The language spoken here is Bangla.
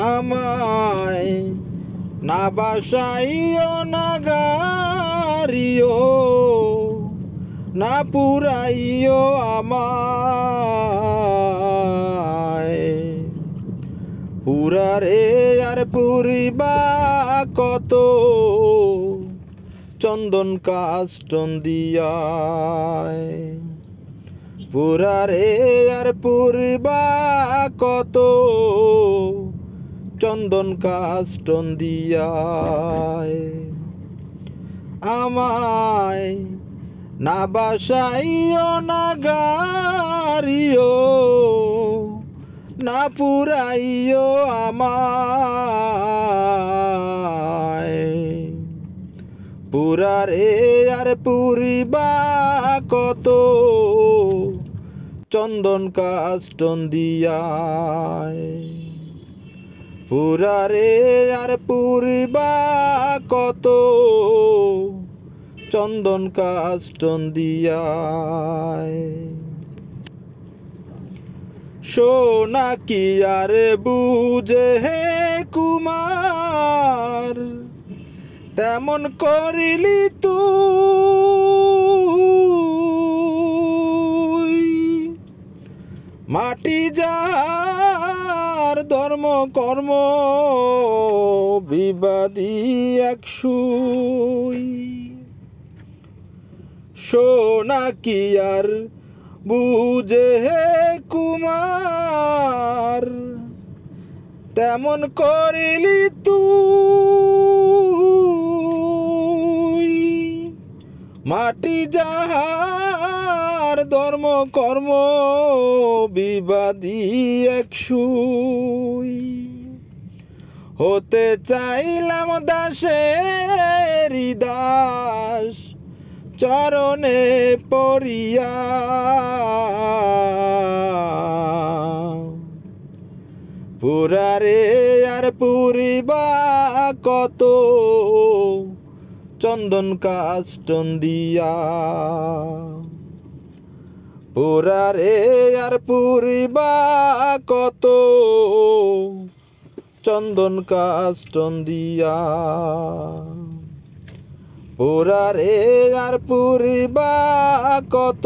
আমায় না বাসাইও না গাড়িও না পুরাইও আমায় পুরারে আর পুরিবা কত চন্দন কাষ্টন দিয়ায় পুরারে আর পুরিবা কত চন্দন কাষ্টন দিয়ায় আমায় না বাসাইও না গাড়িও না পুরাইও আমায় পুরারে আর পুরিবা কত চন্দন কাষ্টন দিয়ায় পুরারে আর পুরিবা কত চন্দন কাষ্টন দিয়ায় সোনা কি আর বুঝে হে কুমার তেমন করিলি তুই মাটি যার ধর্ম কর্ম বিবাদী একসুই সোনা কি আর বুঝে হে কুমার তেমন করিলি তুই মাটি যাহার ধর্ম কর্ম বিবাদী একসুই হতে চাইলাম দাসের দাস চরণে পড়িয়া পুরারে আর পুরিবা কত চন্দন কাষ্টন দিয়া পুরারে আর পুরিবা কত চন্দন কাষ্টন দিয়া পুরারে আর পুরিবা কত